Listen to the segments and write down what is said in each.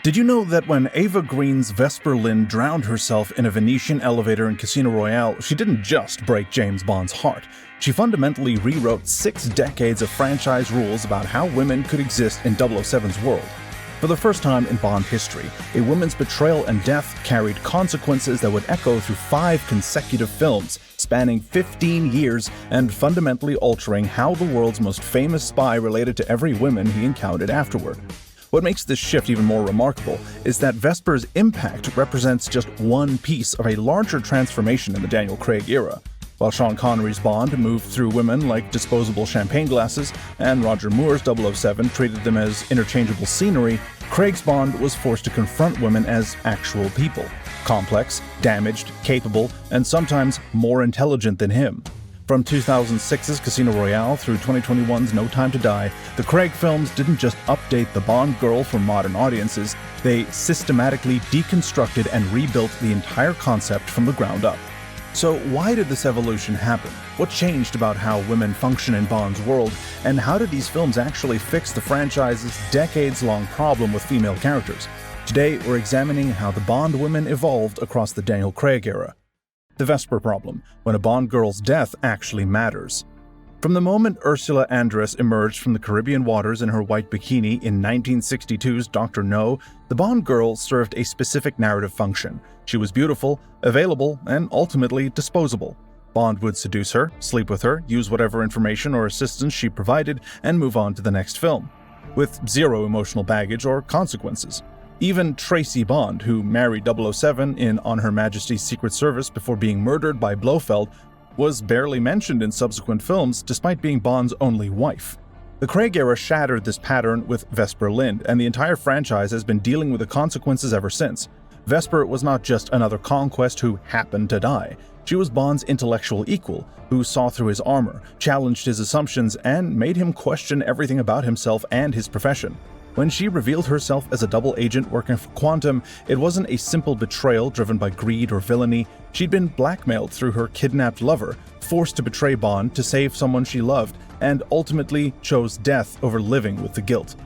Did you know that when Ava Green's Vesper drowned herself in a Venetian elevator in Casino Royale, she didn't just break James Bond's heart? She fundamentally rewrote 6 decades of franchise rules about how women could exist in 007's world. For the first time in Bond history, a woman's betrayal and death carried consequences that would echo through 5 consecutive films, spanning 15 years and fundamentally altering how the world's most famous spy related to every woman he encountered afterward. What makes this shift even more remarkable is that Vesper's impact represents just one piece of a larger transformation in the Daniel Craig era. While Sean Connery's Bond moved through women like disposable champagne glasses, and Roger Moore's 007 treated them as interchangeable scenery, Craig's Bond was forced to confront women as actual people, complex, damaged, capable, and sometimes more intelligent than him. From 2006's Casino Royale through 2021's No Time to Die, the Craig films didn't just update the Bond girl for modern audiences, they systematically deconstructed and rebuilt the entire concept from the ground up. So why did this evolution happen? What changed about how women function in Bond's world? And how did these films actually fix the franchise's decades-long problem with female characters? Today, we're examining how the Bond women evolved across the Daniel Craig era. The Vesper problem, when a Bond girl's death actually matters. From the moment Ursula Andress emerged from the Caribbean waters in her white bikini in 1962's Dr. No, the Bond girl served a specific narrative function. She was beautiful, available, and ultimately disposable. Bond would seduce her, sleep with her, use whatever information or assistance she provided, and move on to the next film, with zero emotional baggage or consequences. Even Tracy Bond, who married 007 in On Her Majesty's Secret Service before being murdered by Blofeld, was barely mentioned in subsequent films despite being Bond's only wife. The Craig era shattered this pattern with Vesper Lynd, and the entire franchise has been dealing with the consequences ever since. Vesper was not just another conquest who happened to die. She was Bond's intellectual equal, who saw through his armor, challenged his assumptions, and made him question everything about himself and his profession. When she revealed herself as a double agent working for Quantum, it wasn't a simple betrayal driven by greed or villainy. She'd been blackmailed through her kidnapped lover, forced to betray Bond to save someone she loved, and ultimately chose death over living with the guilt.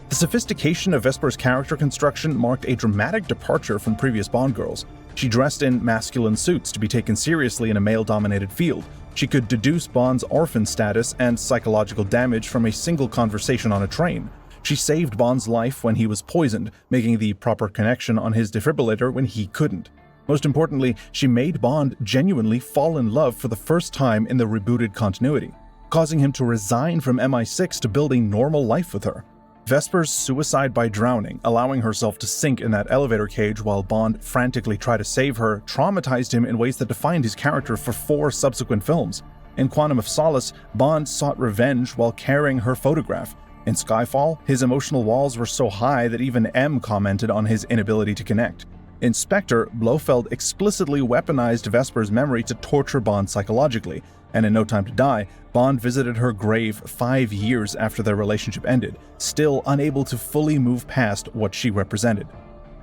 The sophistication of Vesper's character construction marked a dramatic departure from previous Bond girls. She dressed in masculine suits to be taken seriously in a male-dominated field. She could deduce Bond's orphan status and psychological damage from a single conversation on a train. She saved Bond's life when he was poisoned, making the proper connection on his defibrillator when he couldn't. Most importantly, she made Bond genuinely fall in love for the first time in the rebooted continuity, causing him to resign from MI6 to build a normal life with her. Vesper's suicide by drowning, allowing herself to sink in that elevator cage while Bond frantically tried to save her, traumatized him in ways that defined his character for 4 subsequent films. In Quantum of Solace, Bond sought revenge while carrying her photograph. In Skyfall, his emotional walls were so high that even M commented on his inability to connect. In Spectre, Blofeld explicitly weaponized Vesper's memory to torture Bond psychologically, and in No Time to Die, Bond visited her grave 5 years after their relationship ended, still unable to fully move past what she represented.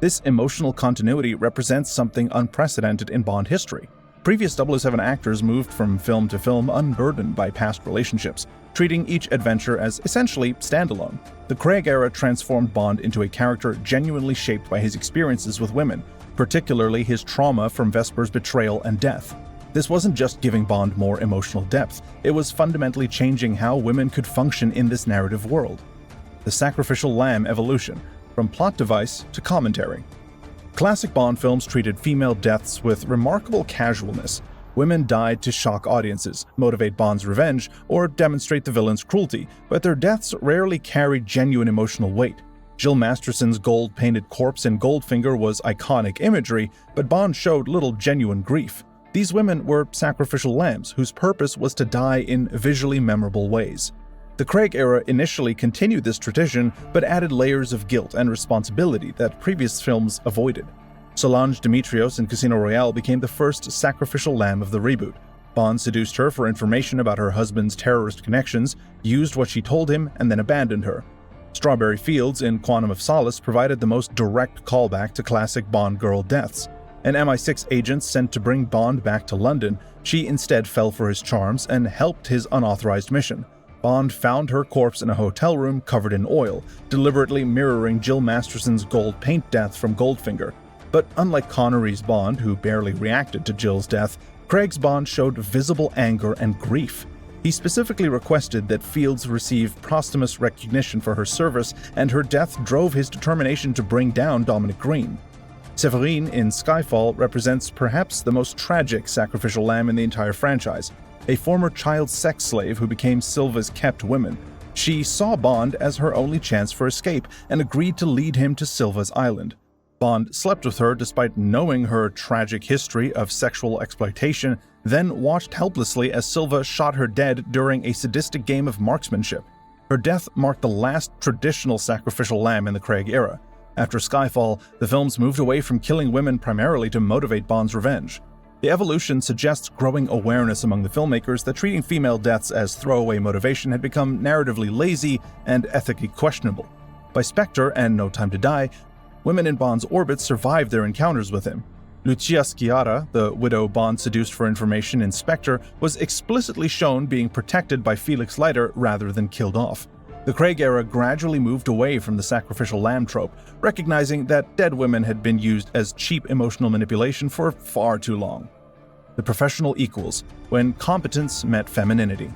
This emotional continuity represents something unprecedented in Bond history. Previous 007 actors moved from film to film unburdened by past relationships, treating each adventure as essentially standalone. The Craig era transformed Bond into a character genuinely shaped by his experiences with women, particularly his trauma from Vesper's betrayal and death. This wasn't just giving Bond more emotional depth, it was fundamentally changing how women could function in this narrative world. The sacrificial lamb evolution, from plot device to commentary. Classic Bond films treated female deaths with remarkable casualness. Women died to shock audiences, motivate Bond's revenge, or demonstrate the villain's cruelty, but their deaths rarely carried genuine emotional weight. Jill Masterson's gold-painted corpse in Goldfinger was iconic imagery, but Bond showed little genuine grief. These women were sacrificial lambs whose purpose was to die in visually memorable ways. The Craig era initially continued this tradition, but added layers of guilt and responsibility that previous films avoided. Solange Dimitrios in Casino Royale became the first sacrificial lamb of the reboot. Bond seduced her for information about her husband's terrorist connections, used what she told him, and then abandoned her. Strawberry Fields in Quantum of Solace provided the most direct callback to classic Bond girl deaths. An MI6 agent sent to bring Bond back to London, she instead fell for his charms and helped his unauthorized mission. Bond found her corpse in a hotel room covered in oil, deliberately mirroring Jill Masterson's gold paint death from Goldfinger. But unlike Connery's Bond, who barely reacted to Jill's death, Craig's Bond showed visible anger and grief. He specifically requested that Fields receive posthumous recognition for her service, and her death drove his determination to bring down Dominic Green. Séverine in Skyfall represents perhaps the most tragic sacrificial lamb in the entire franchise, a former child sex slave who became Silva's kept woman. She saw Bond as her only chance for escape and agreed to lead him to Silva's island. Bond slept with her despite knowing her tragic history of sexual exploitation, then watched helplessly as Silva shot her dead during a sadistic game of marksmanship. Her death marked the last traditional sacrificial lamb in the Craig era. After Skyfall, the films moved away from killing women primarily to motivate Bond's revenge. The evolution suggests growing awareness among the filmmakers that treating female deaths as throwaway motivation had become narratively lazy and ethically questionable. By Spectre and No Time to Die, women in Bond's orbit survived their encounters with him. Lucia Sciarra, the widow Bond seduced for information in Spectre, was explicitly shown being protected by Felix Leiter rather than killed off. The Craig era gradually moved away from the sacrificial lamb trope, recognizing that dead women had been used as cheap emotional manipulation for far too long. The professional equals, when competence met femininity.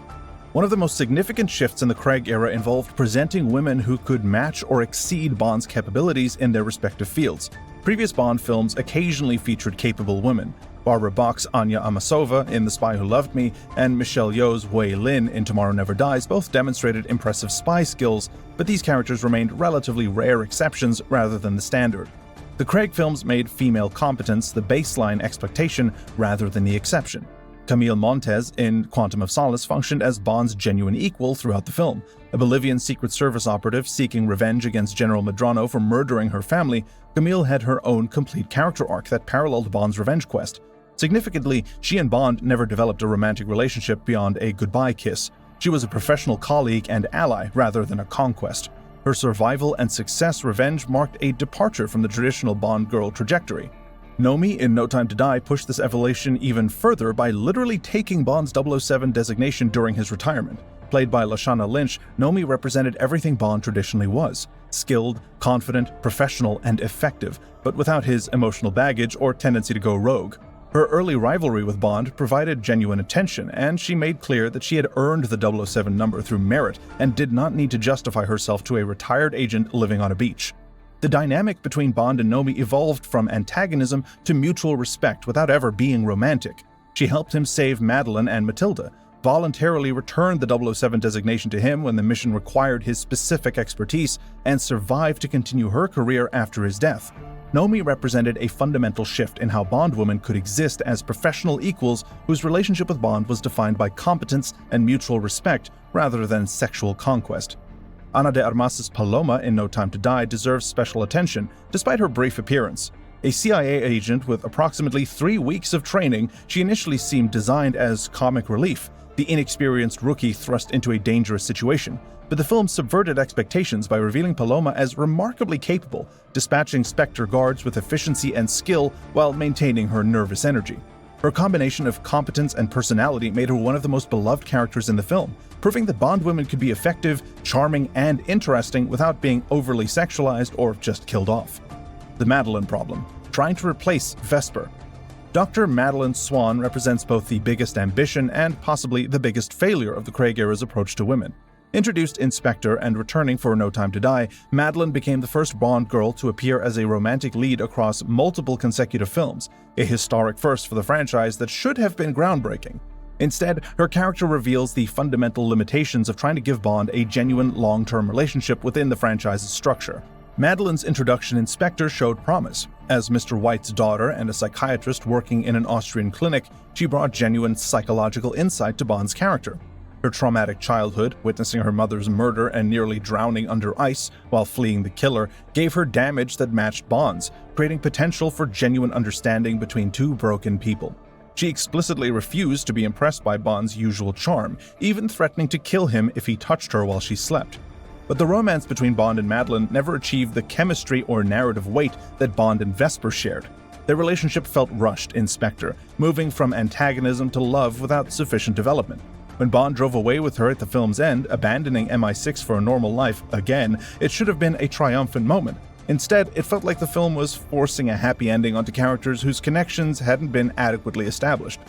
One of the most significant shifts in the Craig era involved presenting women who could match or exceed Bond's capabilities in their respective fields. Previous Bond films occasionally featured capable women. Barbara Bach's Anya Amasova in The Spy Who Loved Me and Michelle Yeoh's Wei Lin in Tomorrow Never Dies both demonstrated impressive spy skills, but these characters remained relatively rare exceptions rather than the standard. The Craig films made female competence the baseline expectation rather than the exception. Camille Montez in Quantum of Solace functioned as Bond's genuine equal throughout the film. A Bolivian Secret Service operative seeking revenge against General Medrano for murdering her family, Camille had her own complete character arc that paralleled Bond's revenge quest. Significantly, she and Bond never developed a romantic relationship beyond a goodbye kiss. She was a professional colleague and ally rather than a conquest. Her survival and success revenge marked a departure from the traditional Bond girl trajectory. Nomi in No Time to Die pushed this evolution even further by literally taking Bond's 007 designation during his retirement. Played by Lashana Lynch, Nomi represented everything Bond traditionally was: skilled, confident, professional, and effective, but without his emotional baggage or tendency to go rogue. Her early rivalry with Bond provided genuine attention, and she made clear that she had earned the 007 number through merit and did not need to justify herself to a retired agent living on a beach. The dynamic between Bond and Nomi evolved from antagonism to mutual respect without ever being romantic. She helped him save Madeleine and Matilda, voluntarily returned the 007 designation to him when the mission required his specific expertise, and survived to continue her career after his death. Nomi represented a fundamental shift in how Bond women could exist as professional equals whose relationship with Bond was defined by competence and mutual respect rather than sexual conquest. Ana de Armas's Paloma in No Time to Die deserves special attention, despite her brief appearance. A CIA agent with approximately 3 weeks of training, she initially seemed designed as comic relief, the inexperienced rookie thrust into a dangerous situation. But the film subverted expectations by revealing Paloma as remarkably capable, dispatching Spectre guards with efficiency and skill while maintaining her nervous energy. Her combination of competence and personality made her one of the most beloved characters in the film, proving that Bond women could be effective, charming, and interesting without being overly sexualized or just killed off. The Madeleine problem, trying to replace Vesper. Dr. Madeleine Swann represents both the biggest ambition and possibly the biggest failure of the Craig era's approach to women. Introduced in Spectre and returning for No Time to Die, Madeleine became the first Bond girl to appear as a romantic lead across multiple consecutive films, a historic first for the franchise that should have been groundbreaking. Instead, her character reveals the fundamental limitations of trying to give Bond a genuine long-term relationship within the franchise's structure. Madeleine's introduction in Spectre showed promise. As Mr. White's daughter and a psychiatrist working in an Austrian clinic, she brought genuine psychological insight to Bond's character. Her traumatic childhood, witnessing her mother's murder and nearly drowning under ice while fleeing the killer, gave her damage that matched Bond's, creating potential for genuine understanding between two broken people. She explicitly refused to be impressed by Bond's usual charm, even threatening to kill him if he touched her while she slept. But the romance between Bond and Madeleine never achieved the chemistry or narrative weight that Bond and Vesper shared. Their relationship felt rushed in Spectre, moving from antagonism to love without sufficient development. When Bond drove away with her at the film's end, abandoning MI6 for a normal life again, it should have been a triumphant moment. Instead, it felt like the film was forcing a happy ending onto characters whose connections hadn't been adequately established.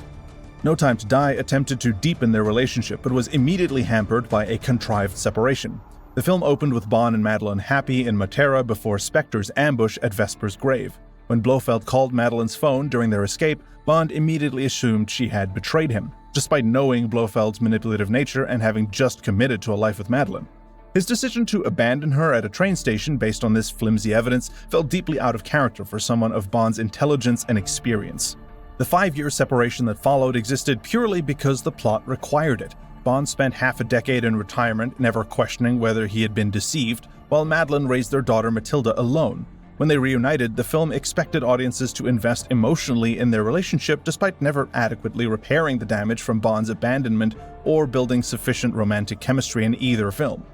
No Time to Die attempted to deepen their relationship, but was immediately hampered by a contrived separation. The film opened with Bond and Madeleine happy in Matera before Spectre's ambush at Vesper's grave. When Blofeld called Madeleine's phone during their escape, Bond immediately assumed she had betrayed him, despite knowing Blofeld's manipulative nature and having just committed to a life with Madeleine. His decision to abandon her at a train station based on this flimsy evidence felt deeply out of character for someone of Bond's intelligence and experience. The 5-year separation that followed existed purely because the plot required it. Bond spent half a decade in retirement, never questioning whether he had been deceived, while Madeleine raised their daughter Matilda alone. When they reunited, the film expected audiences to invest emotionally in their relationship despite never adequately repairing the damage from Bond's abandonment or building sufficient romantic chemistry in either film.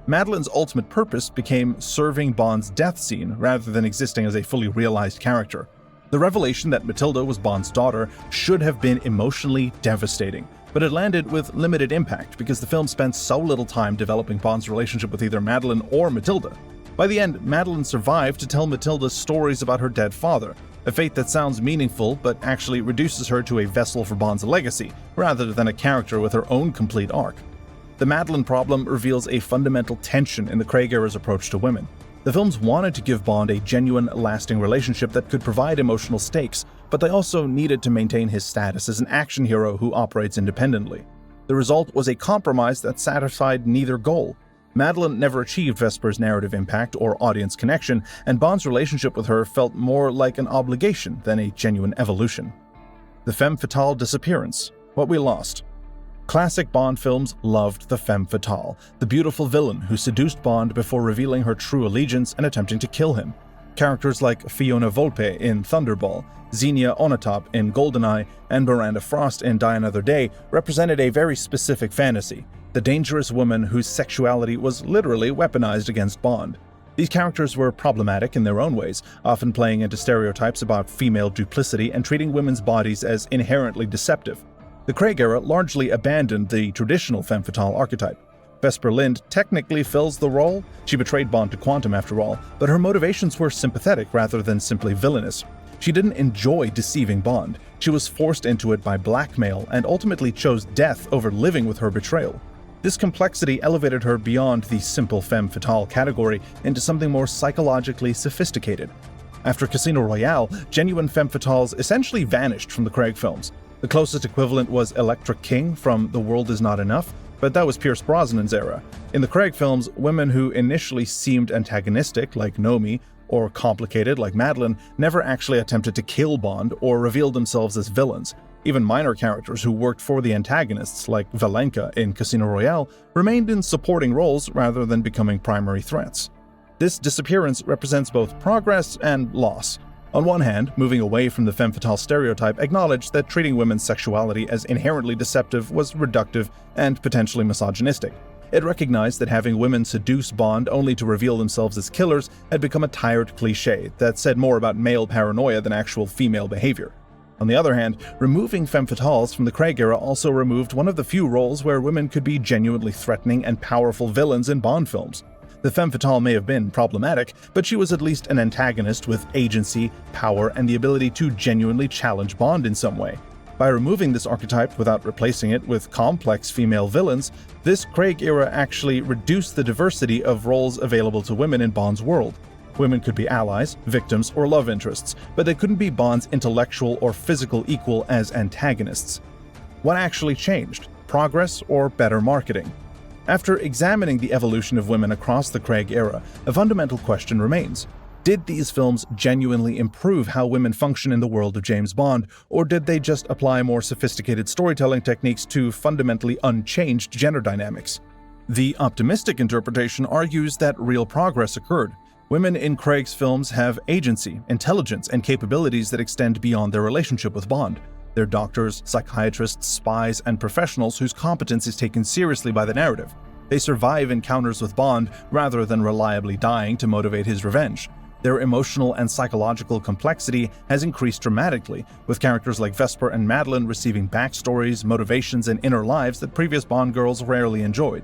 Madeleine's ultimate purpose became serving Bond's death scene rather than existing as a fully realized character. The revelation that Matilda was Bond's daughter should have been emotionally devastating, but it landed with limited impact because the film spent so little time developing Bond's relationship with either Madeleine or Matilda. By the end, Madeleine survived to tell Matilda stories about her dead father, a fate that sounds meaningful but actually reduces her to a vessel for Bond's legacy, rather than a character with her own complete arc. The Madeleine problem reveals a fundamental tension in the Craig era's approach to women. The films wanted to give Bond a genuine, lasting relationship that could provide emotional stakes, but they also needed to maintain his status as an action hero who operates independently. The result was a compromise that satisfied neither goal. Madeleine never achieved Vesper's narrative impact or audience connection, and Bond's relationship with her felt more like an obligation than a genuine evolution. The femme fatale disappearance. What we lost. Classic Bond films loved the femme fatale, the beautiful villain who seduced Bond before revealing her true allegiance and attempting to kill him. Characters like Fiona Volpe in Thunderball, Xenia Onatopp in GoldenEye, and Miranda Frost in Die Another Day represented a very specific fantasy, the dangerous woman whose sexuality was literally weaponized against Bond. These characters were problematic in their own ways, often playing into stereotypes about female duplicity and treating women's bodies as inherently deceptive. The Craig era largely abandoned the traditional femme fatale archetype. Vesper Lynd technically fills the role. She betrayed Bond to Quantum after all, but her motivations were sympathetic rather than simply villainous. She didn't enjoy deceiving Bond. She was forced into it by blackmail and ultimately chose death over living with her betrayal. This complexity elevated her beyond the simple femme fatale category into something more psychologically sophisticated. After Casino Royale, genuine femme fatales essentially vanished from the Craig films. The closest equivalent was Electra King from The World Is Not Enough, but that was Pierce Brosnan's era. In the Craig films, women who initially seemed antagonistic, like Nomi, or complicated, like Madeleine, never actually attempted to kill Bond or revealed themselves as villains. Even minor characters who worked for the antagonists, like Valenka in Casino Royale, remained in supporting roles rather than becoming primary threats. This disappearance represents both progress and loss. On one hand, moving away from the femme fatale stereotype acknowledged that treating women's sexuality as inherently deceptive was reductive and potentially misogynistic. It recognized that having women seduce Bond only to reveal themselves as killers had become a tired cliché that said more about male paranoia than actual female behavior. On the other hand, removing femme fatales from the Craig era also removed one of the few roles where women could be genuinely threatening and powerful villains in Bond films. The femme fatale may have been problematic, but she was at least an antagonist with agency, power, and the ability to genuinely challenge Bond in some way. By removing this archetype without replacing it with complex female villains, this Craig era actually reduced the diversity of roles available to women in Bond's world. Women could be allies, victims, or love interests, but they couldn't be Bond's intellectual or physical equal as antagonists. What actually changed? Progress or better marketing? After examining the evolution of women across the Craig era, a fundamental question remains. Did these films genuinely improve how women function in the world of James Bond, or did they just apply more sophisticated storytelling techniques to fundamentally unchanged gender dynamics? The optimistic interpretation argues that real progress occurred. Women in Craig's films have agency, intelligence, and capabilities that extend beyond their relationship with Bond. They're doctors, psychiatrists, spies, and professionals whose competence is taken seriously by the narrative. They survive encounters with Bond rather than reliably dying to motivate his revenge. Their emotional and psychological complexity has increased dramatically, with characters like Vesper and Madeleine receiving backstories, motivations, and inner lives that previous Bond girls rarely enjoyed.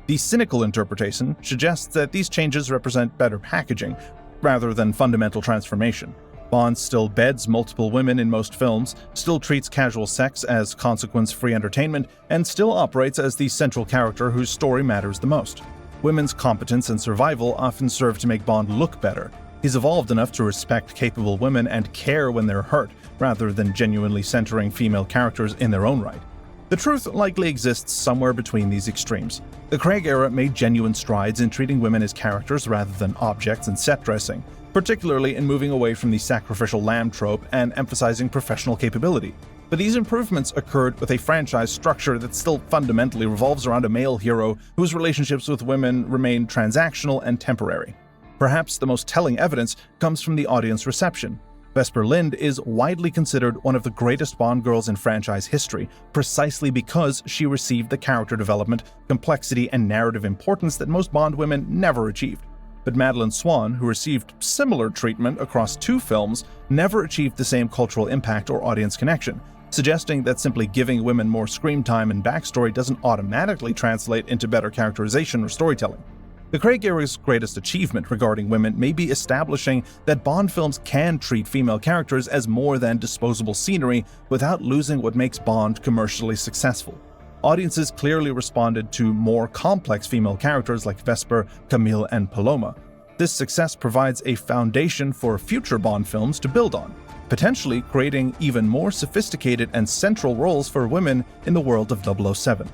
The cynical interpretation suggests that these changes represent better packaging, rather than fundamental transformation. Bond still beds multiple women in most films, still treats casual sex as consequence-free entertainment, and still operates as the central character whose story matters the most. Women's competence and survival often serve to make Bond look better. He's evolved enough to respect capable women and care when they're hurt, rather than genuinely centering female characters in their own right. The truth likely exists somewhere between these extremes. The Craig era made genuine strides in treating women as characters rather than objects in set dressing, particularly in moving away from the sacrificial lamb trope and emphasizing professional capability. But these improvements occurred with a franchise structure that still fundamentally revolves around a male hero whose relationships with women remain transactional and temporary. Perhaps the most telling evidence comes from the audience reception. Vesper Lynd is widely considered one of the greatest Bond girls in franchise history, precisely because she received the character development, complexity, and narrative importance that most Bond women never achieved. But Madeleine Swann, who received similar treatment across 2 films, never achieved the same cultural impact or audience connection, suggesting that simply giving women more screen time and backstory doesn't automatically translate into better characterization or storytelling. The Craig era's greatest achievement regarding women may be establishing that Bond films can treat female characters as more than disposable scenery without losing what makes Bond commercially successful. Audiences clearly responded to more complex female characters like Vesper, Camille, and Paloma. This success provides a foundation for future Bond films to build on, potentially creating even more sophisticated and central roles for women in the world of 007.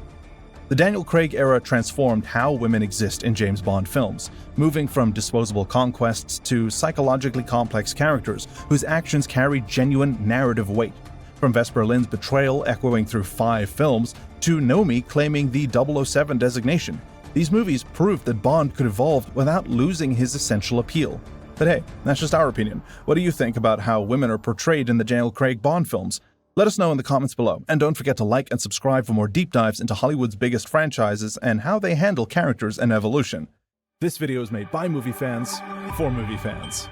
The Daniel Craig era transformed how women exist in James Bond films, moving from disposable conquests to psychologically complex characters whose actions carry genuine narrative weight. From Vesper Lynd's betrayal echoing through 5 films to Nomi claiming the 007 designation, these movies proved that Bond could evolve without losing his essential appeal. But hey, that's just our opinion. What do you think about how women are portrayed in the Daniel Craig Bond films? Let us know in the comments below, and don't forget to like and subscribe for more deep dives into Hollywood's biggest franchises and how they handle characters and evolution. This video is made by movie fans, for movie fans.